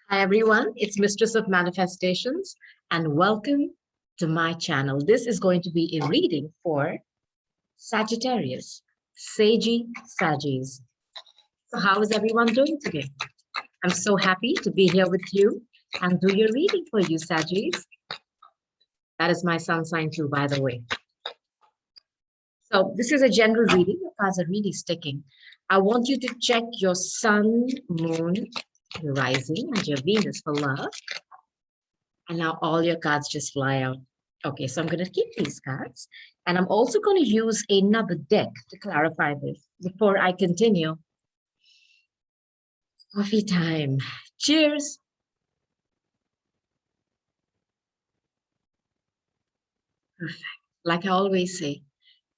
Hi everyone, it's Mistress of Manifestations and welcome to my channel. This is going to be a reading for Sagittarius, Sagis. So how is everyone doing today? I'm so happy to be here with you and do your reading for you, Sagis. That is my sun sign too, by the way. So this is a general reading. Your cards are really sticking. I want you to check your sun, moon, your rising, and your Venus for love. And now all your cards just fly out. Okay, so I'm going to keep these cards. And I'm also going to use another deck to clarify this before I continue. Coffee time. Cheers. Perfect. Like I always say,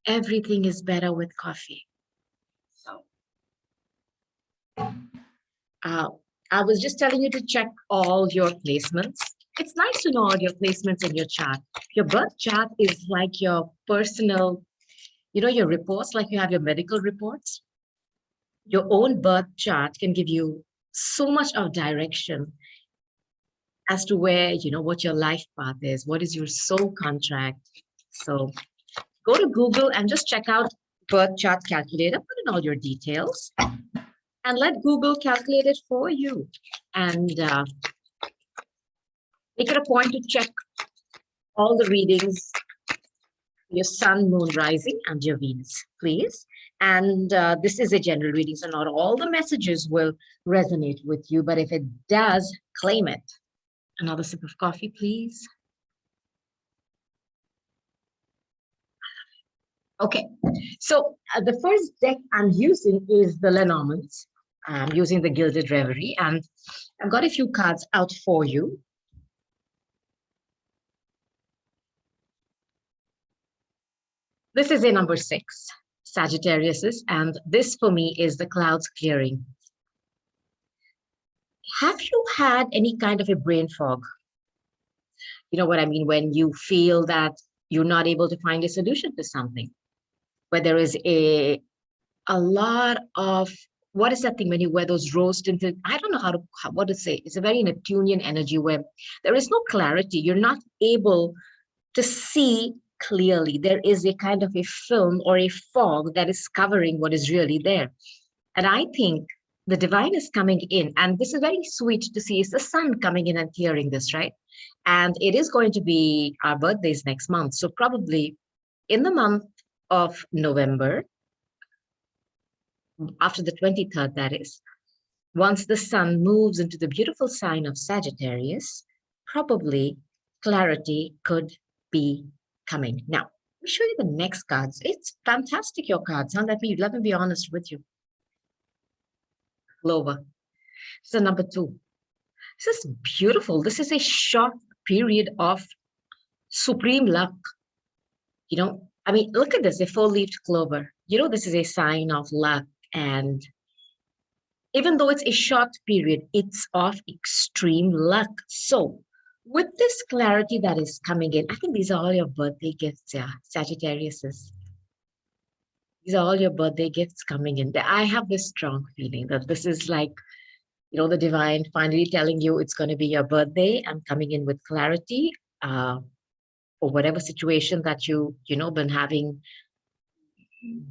everything is better with coffee. So I was just telling you to check all your placements. It's nice to know all your placements in your chart. Your birth chart is like your personal, your reports, like you have your medical reports. Your own birth chart can give you so much of direction as to where, what your life path is, what is your soul contract. So go to Google and just check out birth chart calculator, put in all your details, and let Google calculate it for you. And make it a point to check all the readings, your sun, moon, rising, and your Venus, please. And this is a general reading, so not all the messages will resonate with you, but if it does, claim it. Another sip of coffee, please. Okay, so the first deck I'm using is the Lenormand. I'm using the Gilded Reverie, and I've got a few cards out for you. This is a number 6, Sagittarius, and this for me is the clouds clearing. Have you had any kind of a brain fog? You know what I mean? When you feel that you're not able to find a solution to something, where there is a lot of, what is that thing when you wear those rose tinted, I don't know what to say. It's a very Neptunian energy where there is no clarity. You're not able to see clearly. There is a kind of a film or a fog that is covering what is really there. And I think the divine is coming in, and this is very sweet to see. It's the sun coming in and clearing this, right? And it is going to be our birthdays next month. So probably in the month of November, after the 23rd, that is, once the sun moves into the beautiful sign of Sagittarius, probably clarity could be coming. Now, let me show you the next cards. It's fantastic, your cards, huh? Let me be honest with you. Clover. So number 2. This is beautiful. This is a short period of supreme luck. I mean, look at this, a 4-leaved clover. This is a sign of luck. And even though it's a short period, it's of extreme luck. So with this clarity that is coming in, I think these are all your birthday gifts, yeah, Sagittariuses. These are all your birthday gifts coming in. I have this strong feeling that this is like, the divine finally telling you it's going to be your birthday and coming in with clarity for whatever situation that been having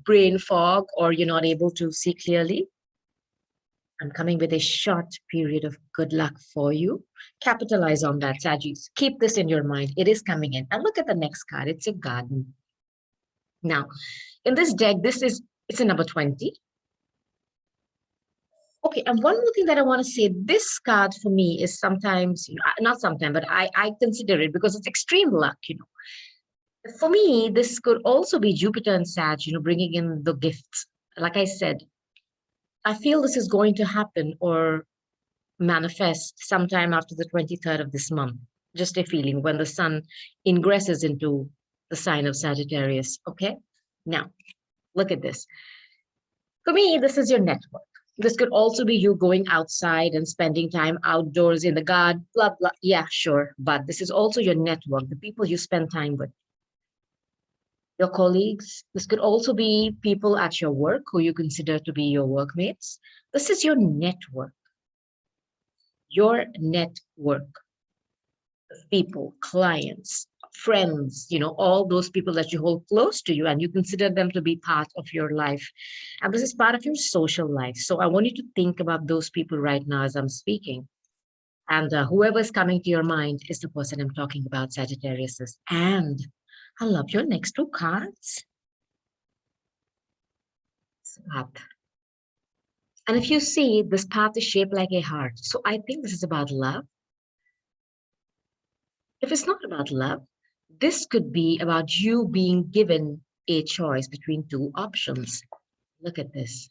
brain fog or you're not able to see clearly. I'm coming with a short period of good luck for you. Capitalize on that, Sagis. Keep this in your mind. It is coming in. And look at the next card. It's a garden. Now, in this deck, it's a number 20. Okay, and one more thing that I want to say, this card for me is sometimes, not sometimes, but I consider it because it's extreme luck, For me, this could also be Jupiter and Sag, bringing in the gifts. Like I said, I feel this is going to happen or manifest sometime after the 23rd of this month. Just a feeling when the sun ingresses into the sign of Sagittarius. Okay, now look at this. For me, this is your network. This could also be you going outside and spending time outdoors in the garden, blah, blah. Yeah, sure. But this is also your network, the people you spend time with. Your colleagues. This could also be people at your work who you consider to be your workmates. This is your network. your network of people, clients, friends, all those people that you hold close to you and you consider them to be part of your life. And this is part of your social life. So I want you to think about those people right now as I'm speaking. And whoever's coming to your mind is the person I'm talking about, Sagittarius. And I love your next two cards. Path. And if you see, this path is shaped like a heart. So I think this is about love. If it's not about love, this could be about you being given a choice between two options. Look at this.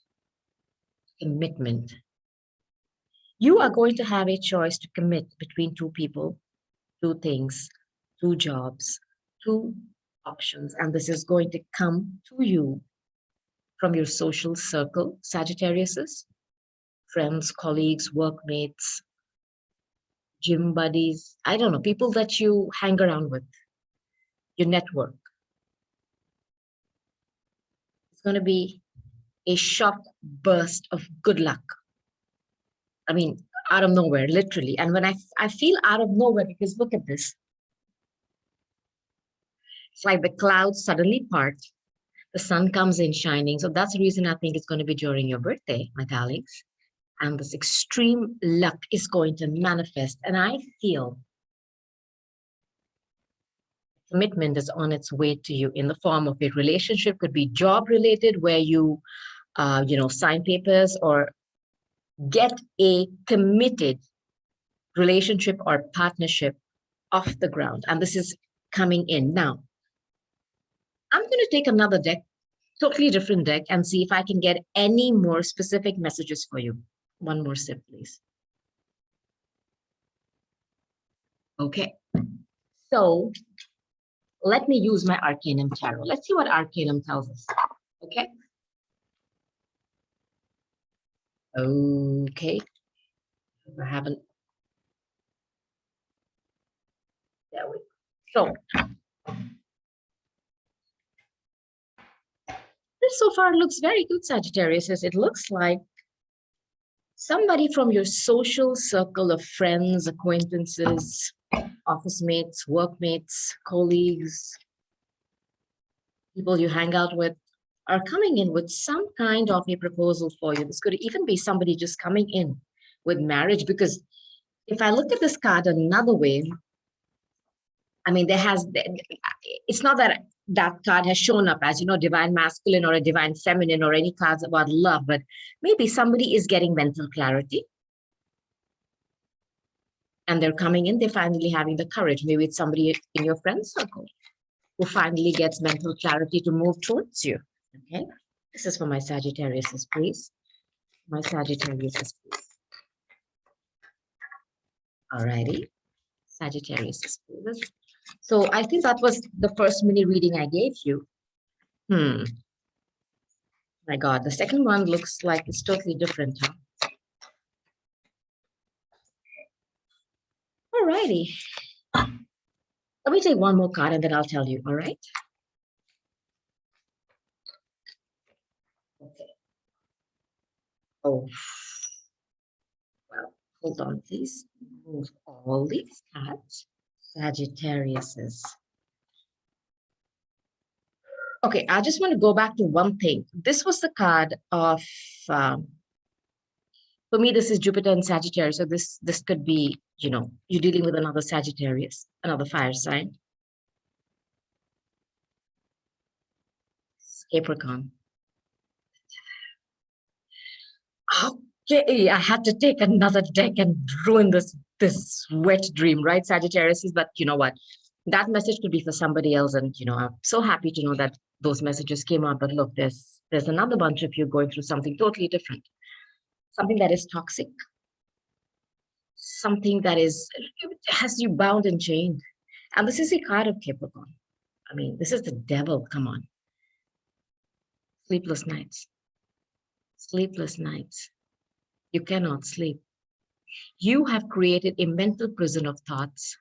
Commitment. You are going to have a choice to commit between two people, two things, two jobs, two options. And this is going to come to you from your social circle, Sagittariuses, friends, colleagues, workmates, gym buddies, I don't know, people that you hang around with, your network. It's going to be a shock burst of good luck. I mean, out of nowhere, literally. And when I feel out of nowhere, because look at this. It's like the clouds suddenly part, the sun comes in shining. So that's the reason I think it's going to be during your birthday, my darlings. And this extreme luck is going to manifest. And I feel commitment is on its way to you in the form of a relationship, could be job related, where you, sign papers or get a committed relationship or partnership off the ground. And this is coming in. Now, I'm going to take another deck, totally different deck, and see if I can get any more specific messages for you. One more sip, please. Okay. So let me use my Arcanum Tarot. Let's see what Arcanum tells us. Okay. Okay. I haven't. There we go. So this so far looks very good, Sagittarius. It looks like somebody from your social circle of friends, acquaintances, office mates, workmates, colleagues, people you hang out with, are coming in with some kind of a proposal for you. This could even be somebody just coming in with marriage, because if I look at this card another way, I mean, it's not that that card has shown up as, divine masculine or a divine feminine or any cards about love, but maybe somebody is getting mental clarity and they're coming in, they're finally having the courage. Maybe it's somebody in your friend circle who finally gets mental clarity to move towards you. Okay, this is for my Sagittariuses, please. My Sagittariuses, please. Alrighty, Sagittariuses, please. So I think that was the first mini reading I gave you. My God, the second one looks like it's totally different, huh? Alrighty. Let me take one more card and then I'll tell you, all right? Okay. Oh, well, hold on, please. Move all these cards. Sagittariuses. Okay, I just want to go back to one thing. This was the card of, for me, this is Jupiter and Sagittarius. So this could be, you're dealing with another Sagittarius, another fire sign. Capricorn. Okay, I had to take another deck and ruin this wet dream, right, Sagittarius? But you know what? That message could be for somebody else. And, I'm so happy to know that those messages came out. But look, there's another bunch of you going through something totally different. Something that is toxic. Something that has you bound and chained. And this is a card of Capricorn. I mean, this is the devil. Come on. Sleepless nights. Sleepless nights. You cannot sleep. You have created a mental prison of thoughts,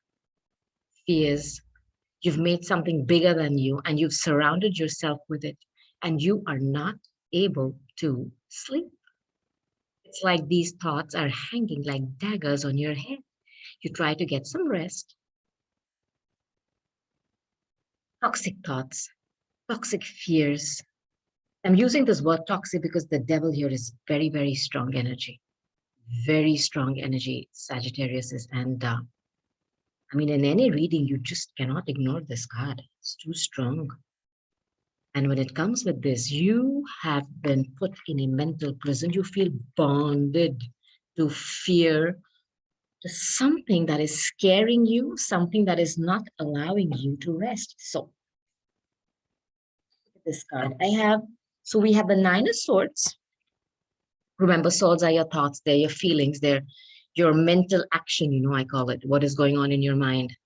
fears. You've made something bigger than you and you've surrounded yourself with it, and you are not able to sleep. It's like these thoughts are hanging like daggers on your head. You try to get some rest. Toxic thoughts, toxic fears. I'm using this word toxic because the devil here is very, very strong energy. Very strong energy, Sagittarius is. And I mean, in any reading, you just cannot ignore this card. It's too strong. And when it comes with this, you have been put in a mental prison. You feel bonded to fear, to something that is scaring you, something that is not allowing you to rest. So, this card I have, so we have the Nine of Swords. Remember, swords are your thoughts, they're your feelings, they're your mental action, I call it, what is going on in your mind.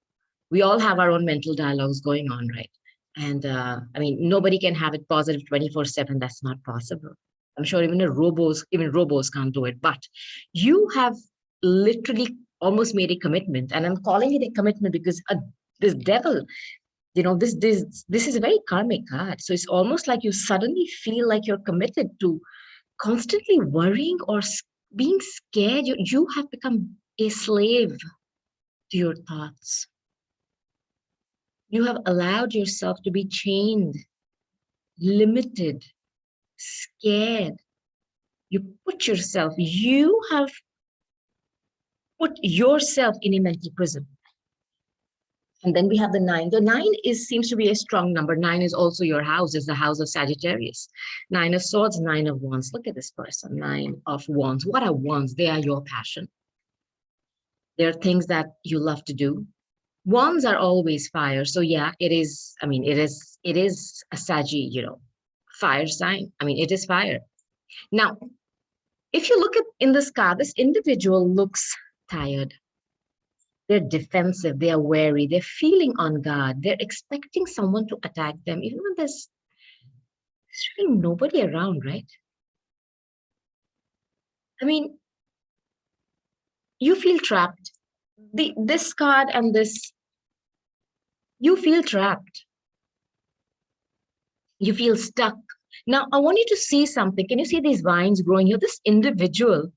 We all have our own mental dialogues going on, right? And I mean, nobody can have it positive 24/7. That's not possible. I'm sure even robos can't do it. But you have literally almost made a commitment, and I'm calling it a commitment because this devil, this is a very karmic card. So it's almost like you suddenly feel like you're committed to constantly worrying or being scared. You have become a slave to your thoughts. You have allowed yourself to be chained, limited, scared. You have put yourself in a mental prison. And then we have the nine. The nine seems to be a strong number. Nine is also your house, is the house of Sagittarius. Nine of Swords, Nine of Wands. Look at this person, Nine of Wands. What are wands? They are your passion. They're things that you love to do. Wands are always fire. So yeah, it is a Saggy, fire sign. I mean, it is fire. Now, if you look at in this card, this individual looks tired. They're defensive, they are wary, they're feeling on guard, they're expecting someone to attack them, even when there's really nobody around, right? I mean, you feel trapped. This card and this, you feel trapped. You feel stuck. Now, I want you to see something. Can you see these vines growing here? This individual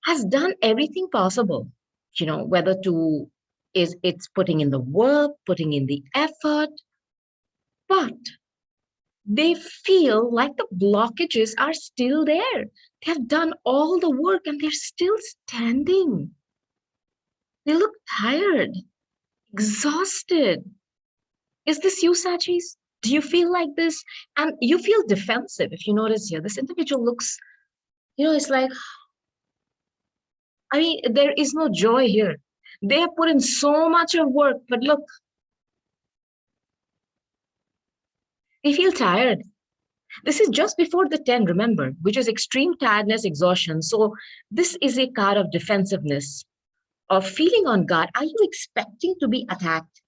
has done everything possible, whether it's putting in the work, putting in the effort, but they feel like the blockages are still there. They have done all the work and they're still standing. They look tired, exhausted. Is this you, Sagis? Do you feel like this? And you feel defensive. If you notice here, this individual looks, it's like, I mean, there is no joy here. They have put in so much of work, but look, they feel tired. This is just before the 10, remember, which is extreme tiredness, exhaustion. So this is a card of defensiveness, of feeling on guard. Are you expecting to be attacked?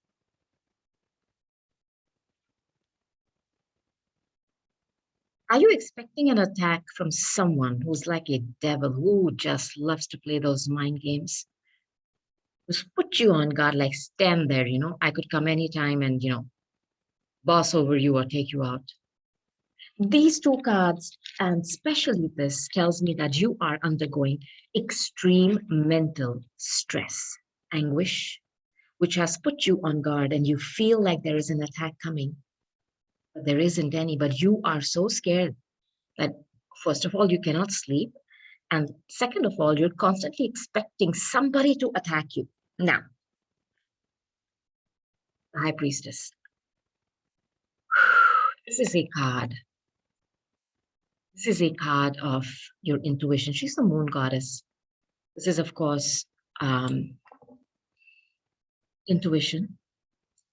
Are you expecting an attack from someone who's like a devil, who just loves to play those mind games? Who's put you on guard, like stand there, I could come anytime and, boss over you or take you out. These two cards, and especially this, tells me that you are undergoing extreme mental stress, anguish, which has put you on guard and you feel like there is an attack coming. But there isn't any, but you are so scared that, first of all, you cannot sleep. And second of all, you're constantly expecting somebody to attack you. Now, the High Priestess. This is a card. This is a card of your intuition. She's the moon goddess. This is, of course, intuition.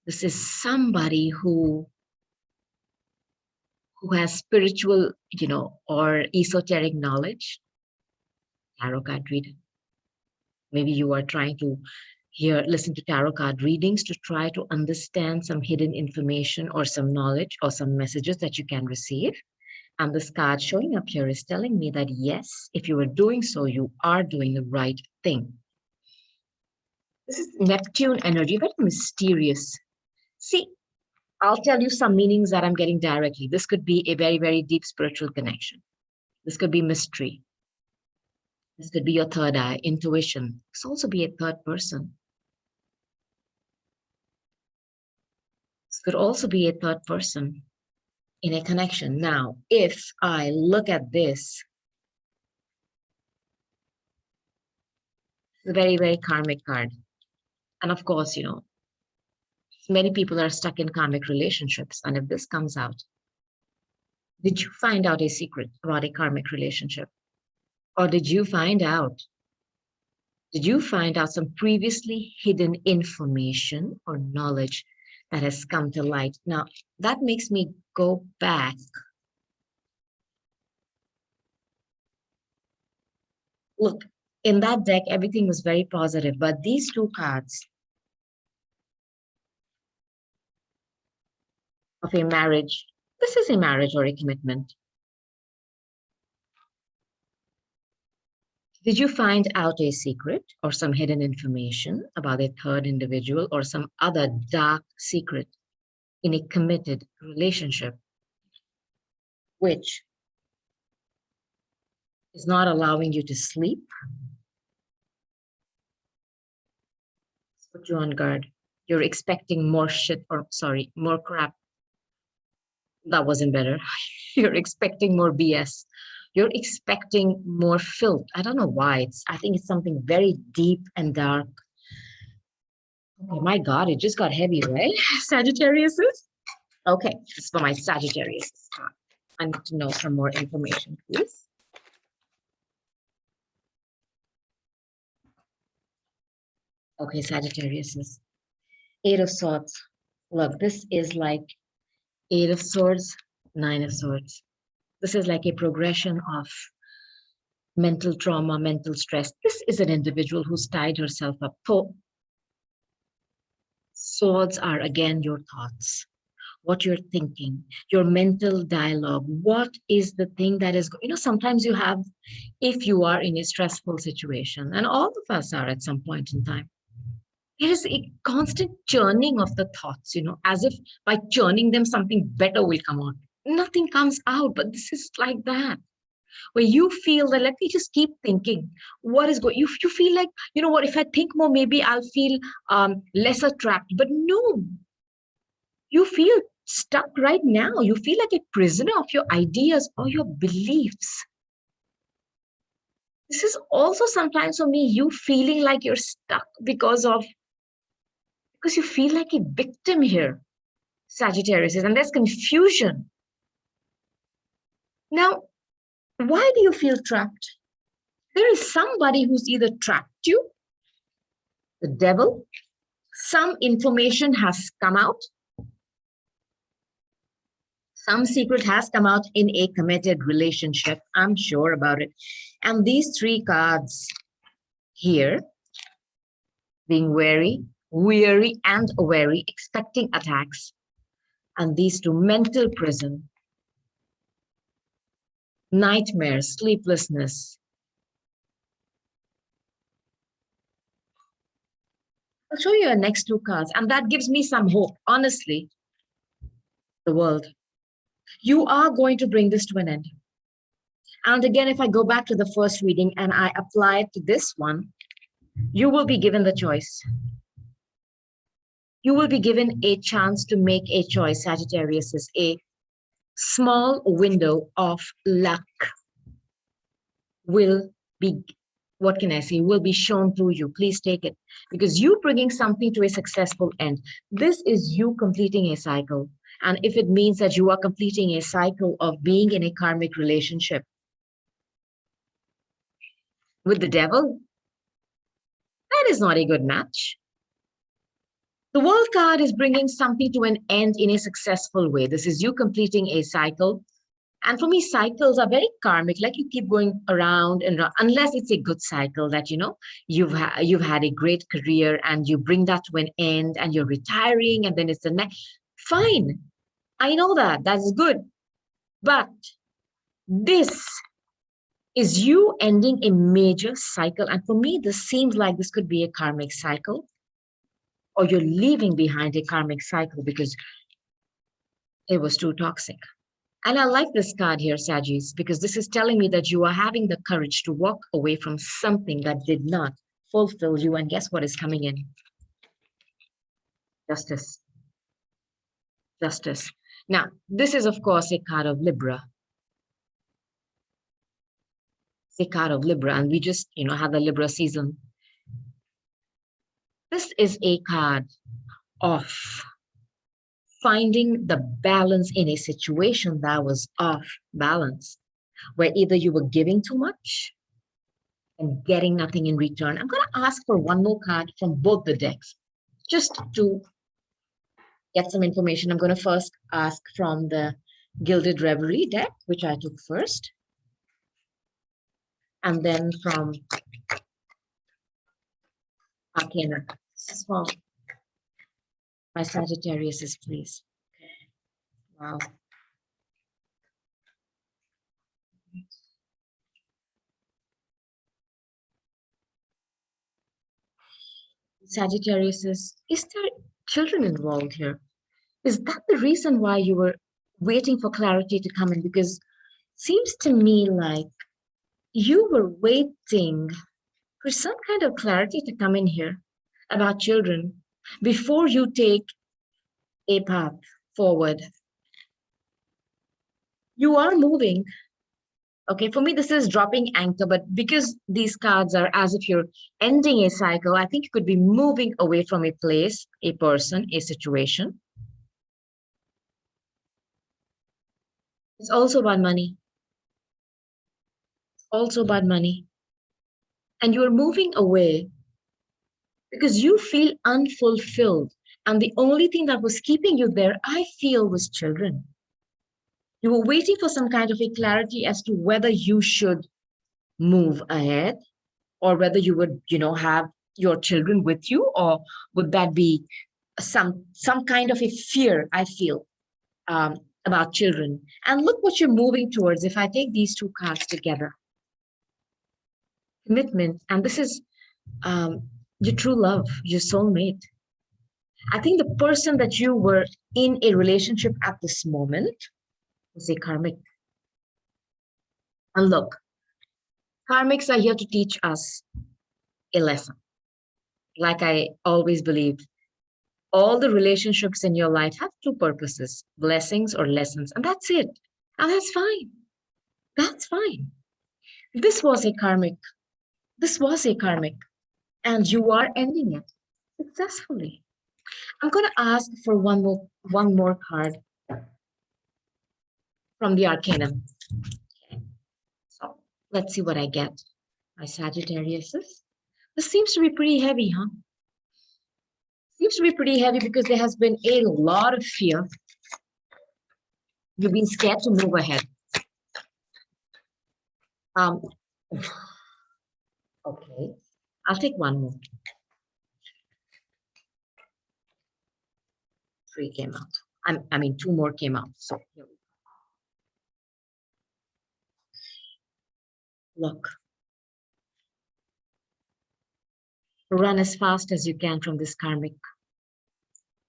This is somebody who has spiritual, or esoteric knowledge. Tarot card reader. Maybe you are trying to listen to tarot card readings to try to understand some hidden information or some knowledge or some messages that you can receive. And this card showing up here is telling me that, yes, if you are doing so, you are doing the right thing. This is Neptune energy, very mysterious. See, I'll tell you some meanings that I'm getting directly. This could be a very, very deep spiritual connection. This could be mystery. This could be your third eye, intuition. This could also be a third person. This could also be a third person in a connection. Now, if I look at this, it's a very, very karmic card. And of course, many people are stuck in karmic relationships. And if this comes out, did you find out a secret about a karmic relationship? Or did you find out some previously hidden information or knowledge that has come to light? Now, that makes me go back. Look, in that deck, everything was very positive, but these two cards of a marriage, this is a marriage or a commitment. Did you find out a secret or some hidden information about a third individual or some other dark secret in a committed relationship, which is not allowing you to sleep? Let's put you on guard. You're expecting more shit, or sorry, more crap. That wasn't better. You're expecting more BS. You're expecting more filth. I don't know why. I think it's something very deep and dark. Oh my God, it just got heavy, right? Sagittarius. Okay, this is for my Sagittarius. I need to know some more information, please. Okay, Sagittarius. Eight of Swords. Look, this is like Eight of Swords, Nine of Swords. This is like a progression of mental trauma, mental stress. This is an individual who's tied herself up. Swords are, again, your thoughts, what you're thinking, your mental dialogue. What is the thing that is, sometimes you have, if you are in a stressful situation, and all of us are at some point in time, there is a constant churning of the thoughts, as if by churning them, something better will come out. Nothing comes out, but this is like that, where you feel that, let me just keep thinking. What is going, you feel like, what, if I think more, maybe I'll feel lesser trapped. But no, you feel stuck right now. You feel like a prisoner of your ideas or your beliefs. This is also sometimes for me, you feeling like you're stuck because you feel like a victim here, Sagittarius, and there's confusion. Now, why do you feel trapped? There is somebody who's either trapped you, the devil, some information has come out, some secret has come out in a committed relationship. I'm sure about it. And these three cards here, being wary, weary, and wary, expecting attacks. And these two, mental prison, nightmares, sleeplessness. I'll show you your next two cards, and that gives me some hope. Honestly, the world, you are going to bring this to an end. And again, if I go back to the first reading and I apply it to this one, you will be given the choice. You will be given a chance to make a choice. Sagittarius is a small window of luck will be, what can I say, will be shown through you. Please take it, because you bringing something to a successful end. This is you completing a cycle. And if it means that you are completing a cycle of being in a karmic relationship with the devil, that is not a good match. The World card is bringing something to an end in a successful way. This is you completing a cycle. And for me, cycles are very karmic, like you keep going around and around, unless it's a good cycle that, you've had a great career and you bring that to an end and you're retiring and then it's the next. Fine. I know that's good. But this is you ending a major cycle. And for me, this seems like this could be a karmic cycle, or you're leaving behind a karmic cycle because it was too toxic. And I like this card here, Sagittarius, because this is telling me that you are having the courage to walk away from something that did not fulfill you. And guess what is coming in? Justice. Justice. Now, this is, of course, a card of Libra. It's a card of Libra, and we just, had the Libra season. This is a card of finding the balance in a situation that was off balance, where either you were giving too much and getting nothing in return. I'm going to ask for one more card from both the decks, just to get some information. I'm going to first ask from the Gilded Reverie deck, which I took first, and then from Arcana. This is for my Sagittariuses, please. Wow. Sagittarius, is there children involved here? Is that the reason why you were waiting for clarity to come in? Because it seems to me like you were waiting for some kind of clarity to come in here about children before you take a path forward. You are moving. Okay, for me, this is dropping anchor, but because these cards are as if you're ending a cycle, I think you could be moving away from a place, a person, a situation. It's also about money. It's also about money. And you're moving away because you feel unfulfilled. And the only thing that was keeping you there, I feel, was children. You were waiting for some kind of a clarity as to whether you should move ahead or whether you would, have your children with you, or would that be some kind of a fear, I feel, about children. And look what you're moving towards. If I take these two cards together, commitment, and this is your true love, your soulmate. I think the person that you were in a relationship at this moment was a karmic. And look, karmics are here to teach us a lesson. Like I always believed, all the relationships in your life have two purposes, blessings or lessons, and that's it. And that's fine. That's fine. This was a karmic. This was a karmic, and you are ending it successfully. I'm going to ask for one more card from the Arcanum. Okay. So let's see what I get. My Sagittariuses. This seems to be pretty heavy, huh? Seems to be pretty heavy because there has been a lot of fear. You've been scared to move ahead. Okay, I'll take one more. 3 came out. I mean, 2 more came out. So here we go. Look. Run as fast as you can from this karmic.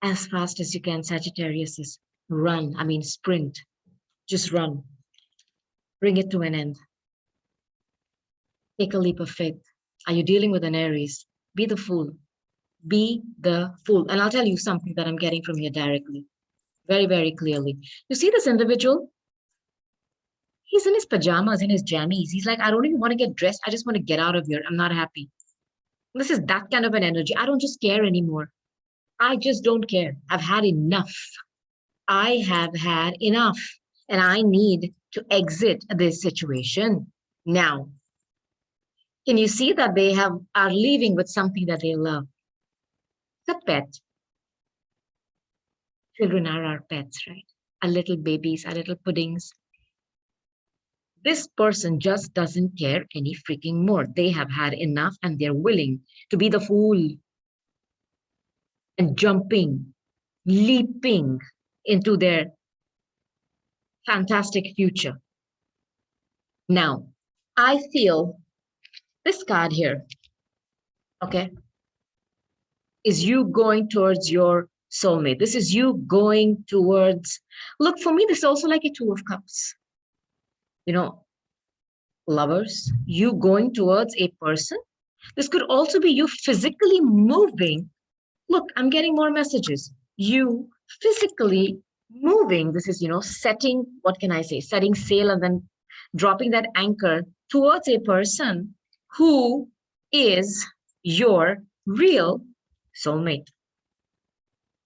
As fast as you can, Sagittarius. Run. I mean, sprint. Just run. Bring it to an end. Take a leap of faith. Are you dealing with an Aries? Be the fool. Be the fool. And I'll tell you something that I'm getting from here directly. Very, very clearly. You see this individual? He's in his pajamas, in his jammies. He's like, I don't even want to get dressed. I just want to get out of here. I'm not happy. This is that kind of an energy. I don't just care anymore. I just don't care. I've had enough. I have had enough. And I need to exit this situation now. Can you see that they are leaving with something that they love? It's a pet. Children are our pets, right? Our little babies, our little puddings. This person just doesn't care any freaking more. They have had enough and they're willing to be the fool and jumping, leaping into their fantastic future. Now, I feel this card here, okay, is you going towards your soulmate. This is you going towards, look, for me, this is also like a Two of Cups. You know, lovers, you going towards a person. This could also be you physically moving. Look, I'm getting more messages. You physically moving. This is, setting, what can I say? Setting sail and then dropping that anchor towards a person who is your real soulmate.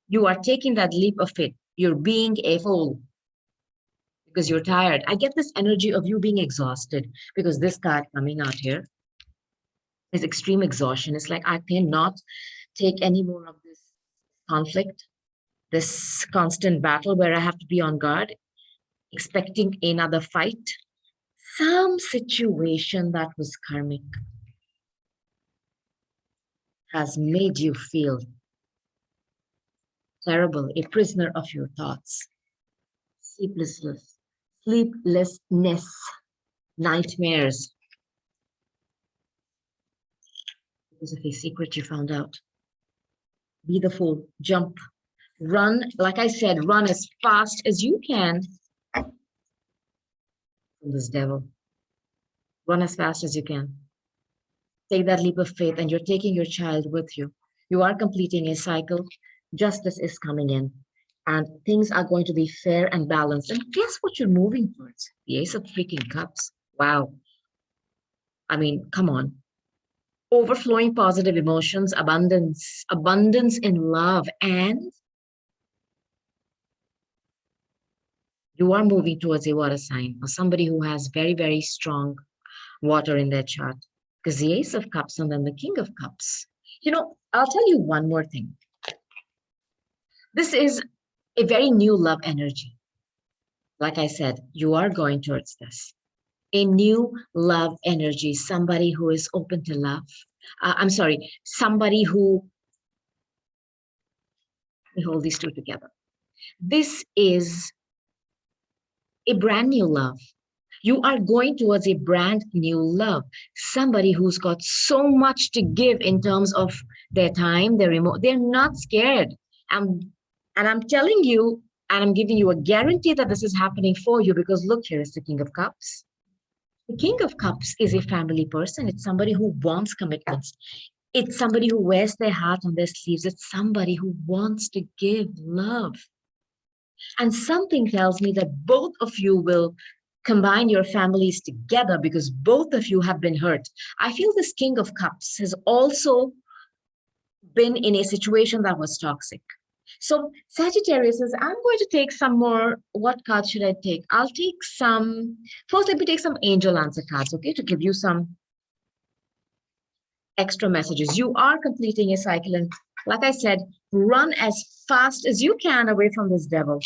You are taking that leap of faith. You're being a fool because you're tired. I get this energy of you being exhausted because this card coming out here is extreme exhaustion. It's like, I cannot take any more of this conflict, this constant battle where I have to be on guard, expecting another fight. Some situation that was karmic has made you feel terrible, a prisoner of your thoughts, sleeplessness, nightmares, because of a secret you found out. Be the fool, jump, run. Like I said, run as fast as you can from this devil. Run as fast as you can. Take that leap of faith, and you're taking your child with you. You are completing a cycle. Justice is coming in, and things are going to be fair and balanced. And guess what you're moving towards? The Ace of freaking Cups. Wow. I mean, come on. Overflowing positive emotions, abundance in love, and you are moving towards a water sign or somebody who has very, very strong water in their chart. Because the Ace of Cups and then the King of Cups. I'll tell you one more thing. This is a very new love energy. Like I said, you are going towards this. A new love energy, somebody who is open to love. Somebody who, let me hold these two together. This is a brand new love. You are going towards a brand new love. Somebody who's got so much to give in terms of their time, their remote. They're not scared. And I'm telling you, and I'm giving you a guarantee that this is happening for you, because look, here is the King of Cups. The King of Cups is a family person. It's somebody who wants commitments. It's somebody who wears their heart on their sleeves. It's somebody who wants to give love. And something tells me that both of you will combine your families together because both of you have been hurt. I feel this King of Cups has also been in a situation that was toxic. So Sagittarius says, I'm going to take some more. What cards should I take? I'll take some. First, let me take some angel answer cards, okay, to give you some extra messages. You are completing a cycle. And like I said, run as fast as you can away from this devil.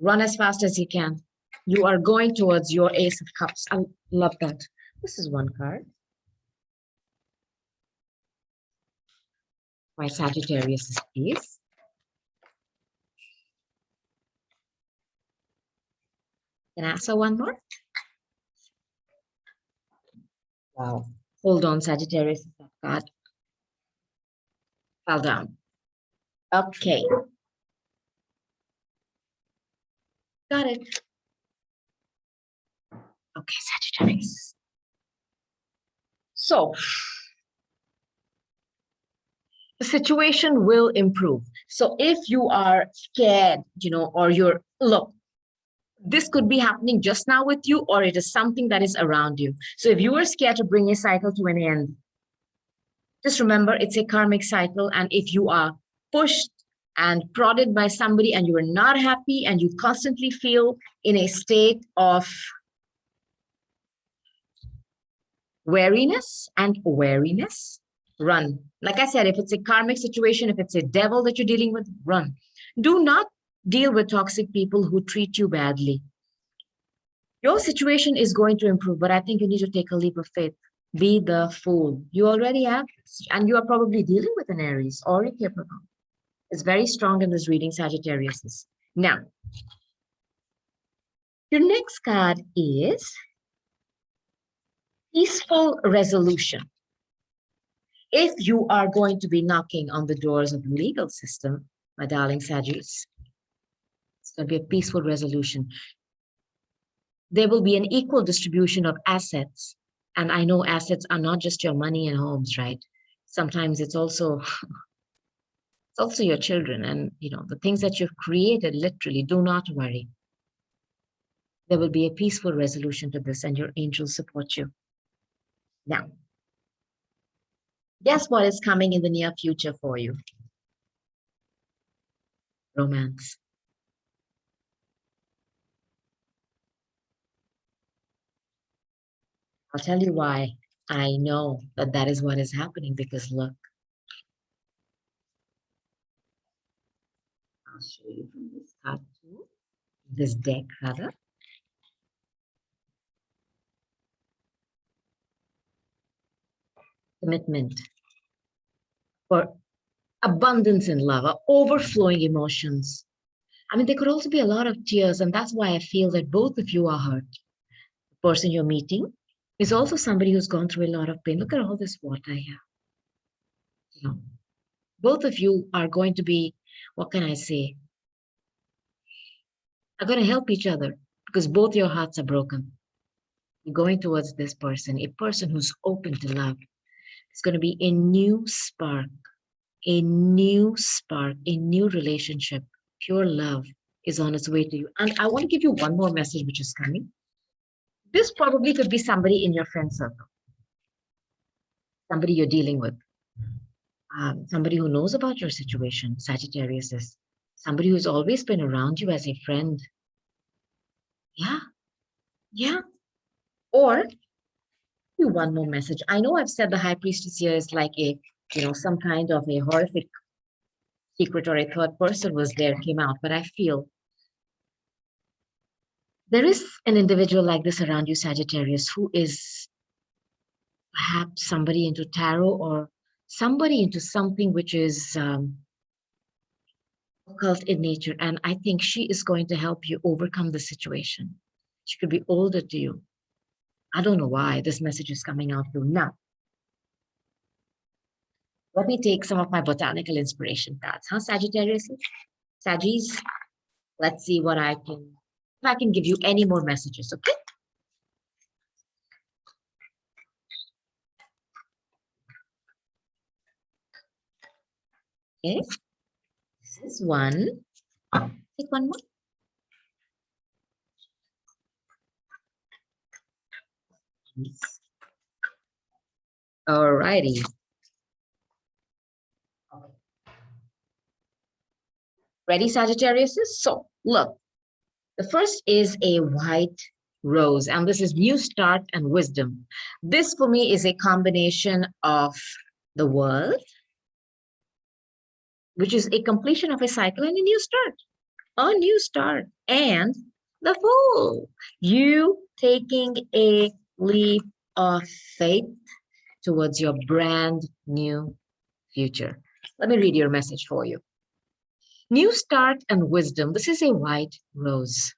Run as fast as you can. You are going towards your Ace of Cups. I love that. This is one card. My Sagittarius is peace. Can I answer one more? Wow. Hold on, Sagittarius. That card fell down. Okay. Got it. Okay, Sagittarius. So the situation will improve. So if you are scared, or look, this could be happening just now with you, or it is something that is around you. So if you are scared to bring a cycle to an end, just remember it's a karmic cycle. And if you are pushed and prodded by somebody and you are not happy and you constantly feel in a state of wariness and wariness, run. Like I said, if it's a karmic situation, if it's a devil that you're dealing with, run. Do not deal with toxic people who treat you badly. Your situation is going to improve, but I think you need to take a leap of faith. Be the fool. You already have this, and you are probably dealing with an Aries or a Capricorn. It's very strong in this reading, Sagittarius. Now, your next card is Peaceful Resolution. If you are going to be knocking on the doors of the legal system, my darling Sagittarius, it's going to be a peaceful resolution. There will be an equal distribution of assets. And I know assets are not just your money and homes, right? Sometimes it's also your children and the things that you've created. Literally, do not worry. There will be a peaceful resolution to this, and your angels support you. Now, guess what is coming in the near future for you? Romance. I'll tell you why I know that is what is happening, because look, I'll show you from this card too, this deck rather. Commitment, for abundance in love, or overflowing emotions. I mean, there could also be a lot of tears, and that's why I feel that both of you are hurt. The person you're meeting is also somebody who's gone through a lot of pain. Look at all this water here. Both of you are going to be, what can I say, are going to help each other, because both your hearts are broken. You're going towards this person, a person who's open to love. It's going to be a new spark, a new relationship. Pure love is on its way to you. And I want to give you one more message which is coming. This probably could be somebody in your friend circle, somebody you're dealing with, somebody who knows about your situation. Sagittarius is somebody who's always been around you as a friend. Yeah. Or one more message. I know I've said the High Priestess here is like a, some kind of a horrific secret, or a third person was there, came out, but I feel there is an individual like this around you, Sagittarius, who is perhaps somebody into tarot, or somebody into something which is occult in nature. And I think she is going to help you overcome the situation. She could be older to you. I don't know why this message is coming out to you now. Let me take some of my botanical inspiration cards, huh, Sagittarius? Saggies, let's see what if I can give you any more messages, okay? Okay, this is one. Take one more. All righty. Ready, Sagittarius? So, look, the first is a white rose, and this is new start and wisdom. This for me is a combination of the world, which is a completion of a cycle, and a new start, and the Fool. You taking a leap of faith towards your brand new future. Let me read your message for you. New start and wisdom. This is a white rose.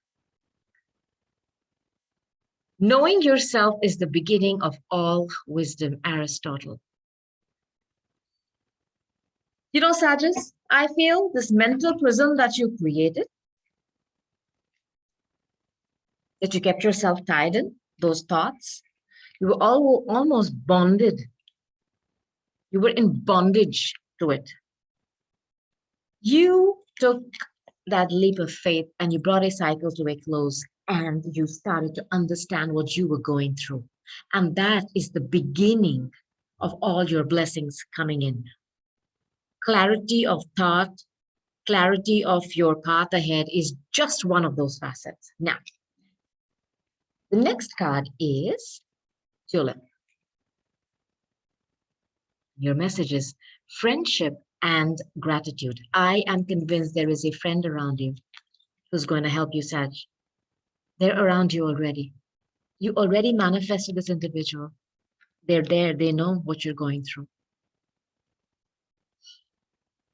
Knowing yourself is the beginning of all wisdom, Aristotle. Sagittarius, I feel this mental prison that you created, that you kept yourself tied in, those thoughts, you were almost bonded. You were in bondage to it. You took that leap of faith and you brought a cycle to a close, and you started to understand what you were going through. And that is the beginning of all your blessings coming in. Clarity of thought, clarity of your path ahead is just one of those facets. Now, the next card is Tulip. Your message is friendship and gratitude. I am convinced there is a friend around you who's going to help you, Sag. They're around you already. You already manifested this individual. They're there. They know what you're going through.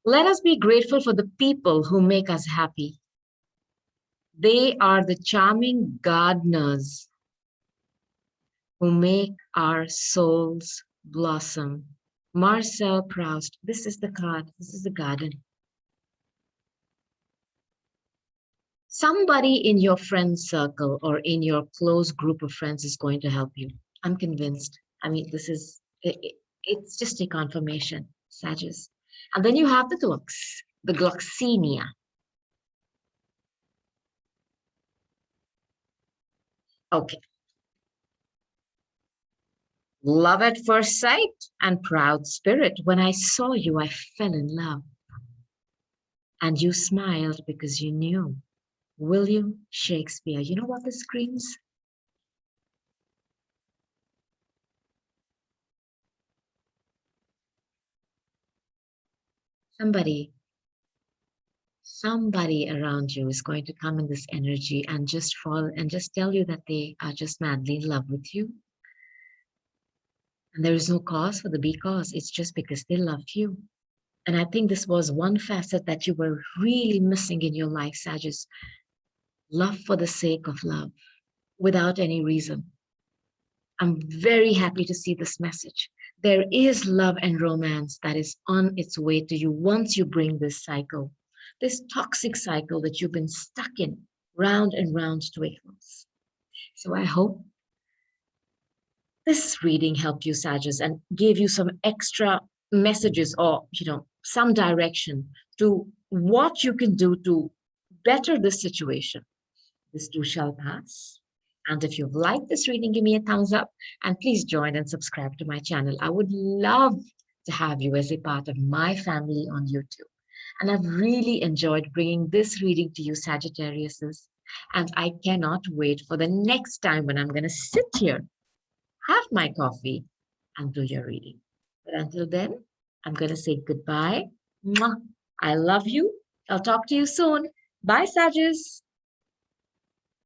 Let us be grateful for the people who make us happy. They are the charming gardeners who make our souls blossom Marcel Proust. This is the card. This is the garden. Somebody in your friend circle or in your close group of friends is going to help you. I'm convinced. I mean, it's just a confirmation, Sagittarius. And then you have the gloxinia. Okay. Love at first sight and proud spirit. When I saw you, I fell in love. And you smiled because you knew. William Shakespeare. You know what this screams? Somebody, somebody around you is going to come in this energy and just fall and just tell you that they are just madly in love with you. And there is no cause for the because. It's just because they loved you. And I think this was one facet that you were really missing in your life, Sagittarius. Love for the sake of love, without any reason. I'm very happy to see this message. There is love and romance that is on its way to you once you bring this cycle, this toxic cycle that you've been stuck in, round and round to a close. So I hope this reading helped you, Sagittarius, and gave you some extra messages or, some direction to what you can do to better this situation. This too shall pass. And if you've liked this reading, give me a thumbs up and please join and subscribe to my channel. I would love to have you as a part of my family on YouTube. And I've really enjoyed bringing this reading to you, Sagittariuses. And I cannot wait for the next time when I'm going to sit here, have my coffee, and do your reading. But until then, I'm going to say goodbye. Mwah. I love you. I'll talk to you soon. Bye, Sagittarius.